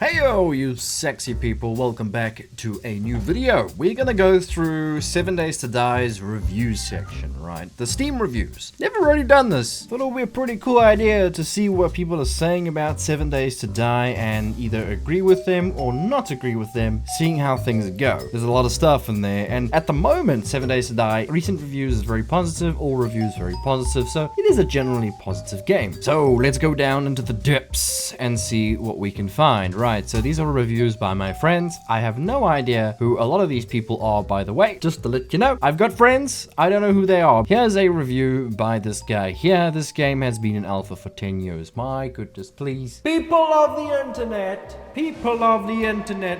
Heyo, you sexy people, welcome back to a new video. We're gonna go through 7 Days to Die's review section, right? The Steam reviews. Never really done this. Thought it would be a pretty cool idea to see what people are saying about 7 Days to Die and either agree with them or not agree with them, seeing how things go. There's a lot of stuff in there, and at the moment, 7 Days to Die, recent reviews is very positive, all reviews very positive, so it is a generally positive game. So let's go down into the depths and see what we can find, right? So these are reviews by my friends. I have no idea who a lot of these people are, by the way. Just to let you know, I've got friends. I don't know who they are. Here's a review by this guy here. This game has been in alpha for 10 years. My goodness, please. People of the internet,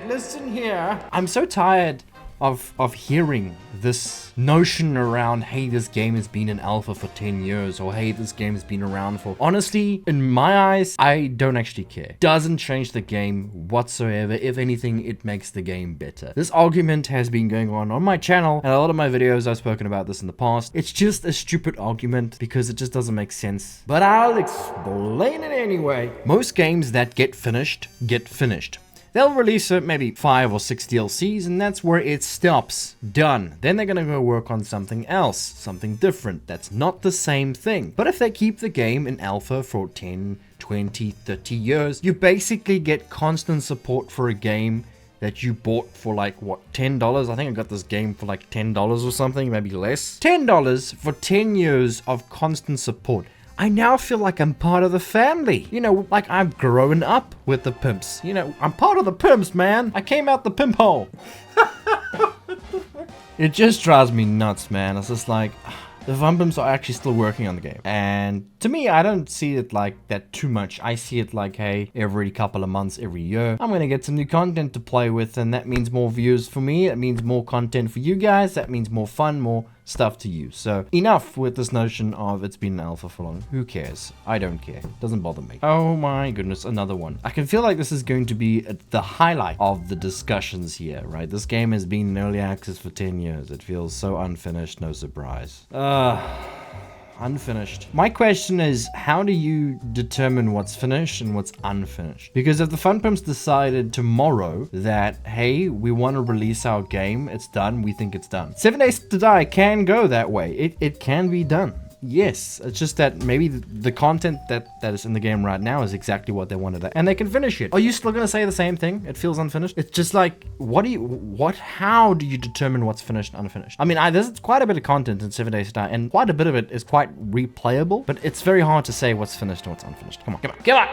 listen here. I'm so tired of hearing this notion around, hey, this game has been in alpha for 10 years, or hey, this game has been around for... Honestly, in my eyes, I don't actually care. Doesn't change the game whatsoever. If anything, it makes the game better. This argument has been going on my channel, and a lot of my videos I've spoken about this in the past. It's just a stupid argument because it just doesn't make sense. But I'll explain it anyway. Most games that get finished, get finished. They'll release maybe 5 or 6 DLCs, and that's where it stops. Done. Then they're gonna go work on something else, something different. That's not the same thing. But if they keep the game in alpha for 10, 20, 30 years, you basically get constant support for a game that you bought for like, what, $10? I think I got this game for like $10 or something, maybe less. $10 for 10 years of constant support. I now feel like I'm part of the family. You know, like I've grown up with the pimps. You know, I'm part of the pimps, man. I came out the pimp hole. It just drives me nuts, man. It's just like... The Fun Pimps are actually still working on the game. And to me, I don't see it like that too much. I see it like, hey, every couple of months, every year, I'm gonna get some new content to play with, and that means more views for me. It means more content for you guys. That means more fun, more stuff to use. So enough with this notion of it's been an alpha for long. Who cares? I don't care. Doesn't bother me. Oh my goodness, another one. I can feel like this is going to be the highlight of the discussions here, right? This game has been in early access for 10 years. It feels so unfinished, no surprise. Unfinished. My question is, how do you determine what's finished and what's unfinished? Because if the Fun Pimps decided tomorrow that, hey, we want to release our game, it's done, we think it's done. 7 Days to Die can go that way. It can be done. Yes, it's just that maybe the content that is in the game right now is exactly what they wanted, and they can finish it. Are you still gonna say the same thing? It feels unfinished. It's just like, how do you determine what's finished and unfinished? I mean, there's quite a bit of content in 7 Days to Die, and quite a bit of it is quite replayable, but it's very hard to say what's finished and what's unfinished. Come on.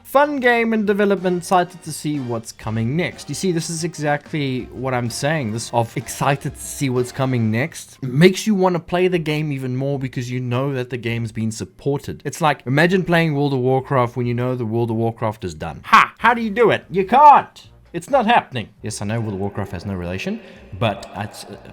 Fun game in development, excited to see what's coming next. You see, this is exactly what I'm saying. This of excited to see what's coming next makes you want to play the game even more because you know that the game's been supported. It's like, imagine playing World of Warcraft when you know the World of Warcraft is done. How do you do it? You can't. It's not happening. Yes, I know World of Warcraft has no relation, but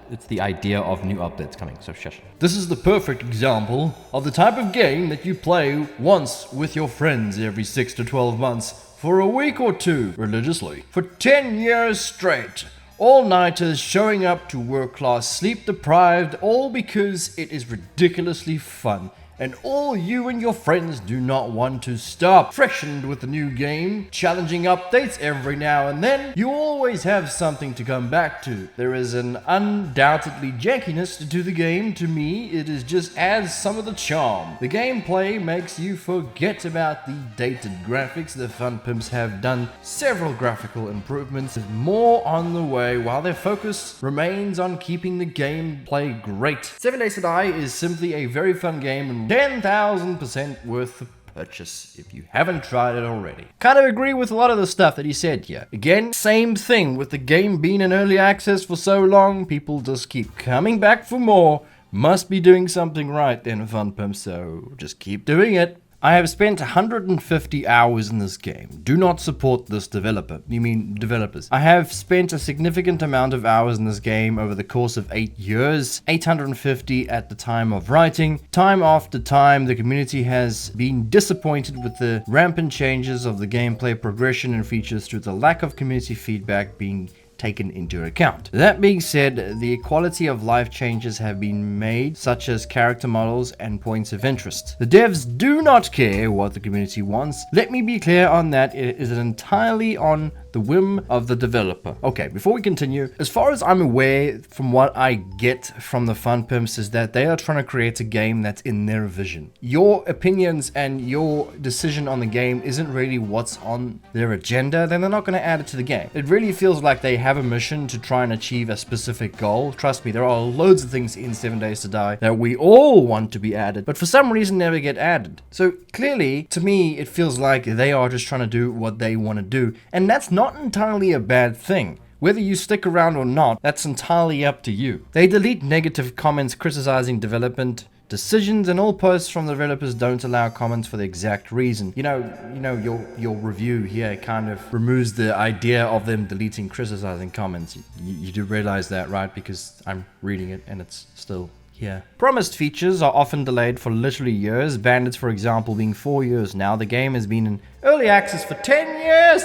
it's the idea of new updates coming, so shush. This is the perfect example of the type of game that you play once with your friends every 6 to 12 months for a week or two religiously. For 10 years straight. All-nighters showing up to work class sleep deprived, all because it is ridiculously fun. And all you and your friends do not want to stop. Freshened with a new game, challenging updates every now and then, you always have something to come back to. There is an undoubtedly jankiness to the game. To me, it is just adds some of the charm. The gameplay makes you forget about the dated graphics. The Fun Pimps have done several graphical improvements, with more on the way, while their focus remains on keeping the gameplay great. 7 Days to Die is simply a very fun game, and 10,000% worth the purchase if you haven't tried it already. Kind of agree with a lot of the stuff that he said here. Again, same thing with the game being in early access for so long, people just keep coming back for more. Must be doing something right then, Fun Pimp, so just keep doing it. I have spent 150 hours in this game. Do not support this developer. You mean developers. I have spent a significant amount of hours in this game over the course of 8 years. 850 at the time of writing. Time after time, the community has been disappointed with the rampant changes of the gameplay progression and features through the lack of community feedback being taken into account. That being said, the quality of life changes have been made, such as character models and points of interest. The devs do not care what the community wants. Let me be clear on that. It is entirely on the whim of the developer. Okay, before we continue, as far as I'm aware, from what I get from the FunPimps, is that they are trying to create a game that's in their vision. Your opinions and your decision on the game isn't really what's on their agenda, then they're not going to add it to the game. It really feels like they have a mission to try and achieve a specific goal. Trust me, there are loads of things in 7 Days to Die that we all want to be added, but for some reason never get added. So clearly, to me, it feels like they are just trying to do what they want to do, and that's not entirely a bad thing. Whether you stick around or not, that's entirely up to you. They delete negative comments criticizing development decisions, and all posts from the developers don't allow comments for the exact reason. You know, your review here kind of removes the idea of them deleting criticizing comments. You do realize that, right? Because I'm reading it and it's still here. Promised features are often delayed for literally years. Bandits, for example, being 4 years now. The game has been in early access for 10 years.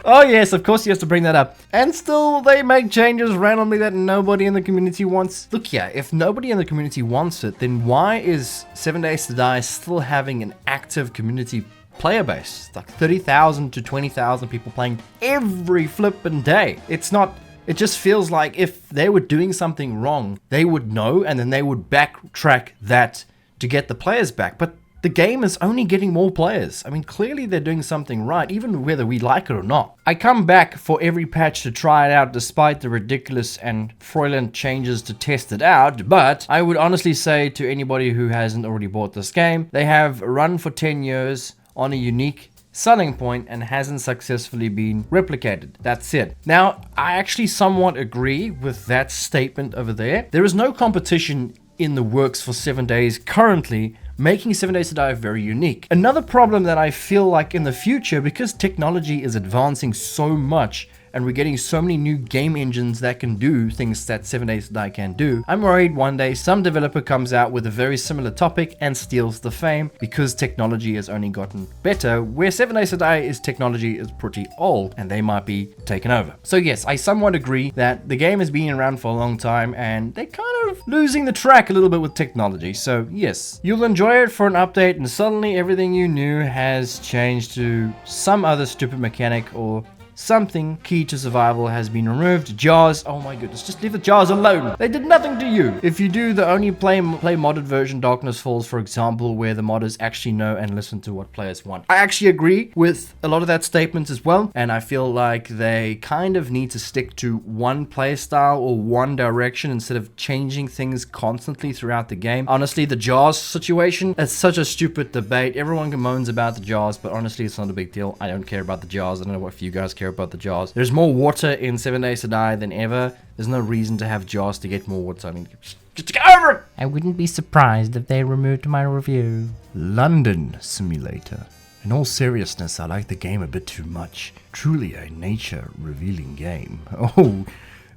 Oh yes, of course he has to bring that up. And still, they make changes randomly that nobody in the community wants. Look here, if nobody in the community wants it, then why is 7 Days to Die still having an active community player base? Like 30,000 to 20,000 people playing every flippin' day. It just feels like if they were doing something wrong, they would know and then they would backtrack that to get the players back. But the game is only getting more players. I mean, clearly they're doing something right, even whether we like it or not. I come back for every patch to try it out despite the ridiculous and fraudulent changes to test it out, but I would honestly say to anybody who hasn't already bought this game, they have run for 10 years on a unique selling point and hasn't successfully been replicated. That's it. Now, I actually somewhat agree with that statement over there. There is no competition in the works for 7 Days currently, making 7 Days to Die very unique. Another problem that I feel like in the future, because technology is advancing so much and we're getting so many new game engines that can do things that 7 Days to Die can do, I'm worried one day some developer comes out with a very similar topic and steals the fame because technology has only gotten better, where 7 Days to Die technology is pretty old and they might be taken over. So yes, I somewhat agree that the game has been around for a long time and they're kind of losing the track a little bit with technology. So yes, you'll enjoy it for an update and suddenly everything you knew has changed to some other stupid mechanic or something key to survival has been removed. Jars, oh my goodness, just leave the jars alone. They did nothing to you. If you do, the only play modded version Darkness Falls, for example, where the modders actually know and listen to what players want. I actually agree with a lot of that statement as well, and I feel like they kind of need to stick to one play style or one direction instead of changing things constantly throughout the game. Honestly, the jars situation, it's such a stupid debate. Everyone moans about the jars, but honestly, it's not a big deal. I don't care about the jars. I don't know if you guys care about the jars. There's more water in 7 Days to Die than ever. There's no reason to have jars to get more water. I mean, just get over it! I wouldn't be surprised if they removed my review. London Simulator. In all seriousness, I like the game a bit too much. Truly a nature-revealing game. Oh,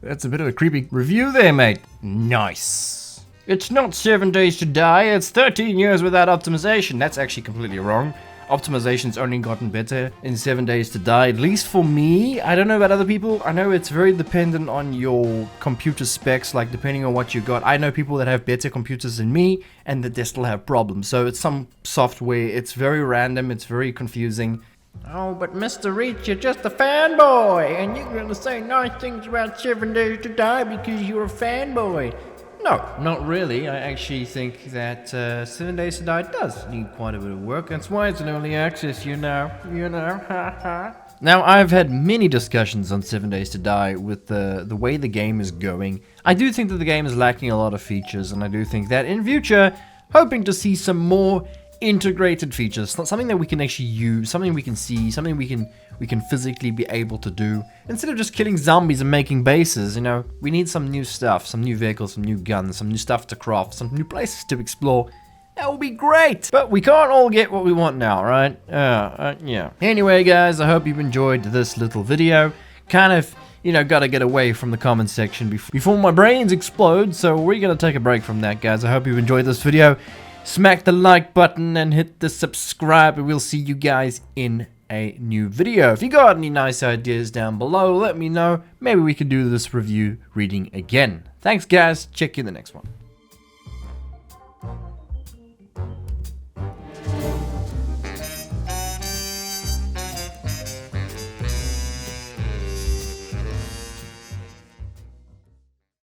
that's a bit of a creepy review there, mate. Nice. It's not 7 Days to Die, it's 13 years without optimization. That's actually completely wrong. Optimization's only gotten better in 7 Days to Die, at least for me. I don't know about other people. I know it's very dependent on your computer specs, like depending on what you got. I know people that have better computers than me and that they still have problems. So it's some software, it's very random, it's very confusing. Oh, but Mr. Reach, you're just a fanboy, and you're gonna say nice things about 7 Days to Die because you're a fanboy. No, not really. I actually think that 7 Days to Die does need quite a bit of work. That's why it's an early access, you know, haha. Now, I've had many discussions on 7 Days to Die with the way the game is going. I do think that the game is lacking a lot of features, and I do think that in future, hoping to see some more integrated features, something that we can actually use, something we can see, something we can physically be able to do instead of just killing zombies and making bases. You know, we need some new stuff, some new vehicles, some new guns, some new stuff to craft, some new places to explore. That would be great, but we can't all get what we want now, right? Yeah. Anyway, guys, I hope you've enjoyed this little video. Kind of, you know, gotta get away from the comment section before my brains explode, so we're gonna take a break from that, guys. I hope you've enjoyed this video. Smack the like button and hit the subscribe, and we'll see you guys in a new video. If you got any nice ideas down below, let me know. Maybe we can do this review reading again. Thanks, guys. Check you in the next one.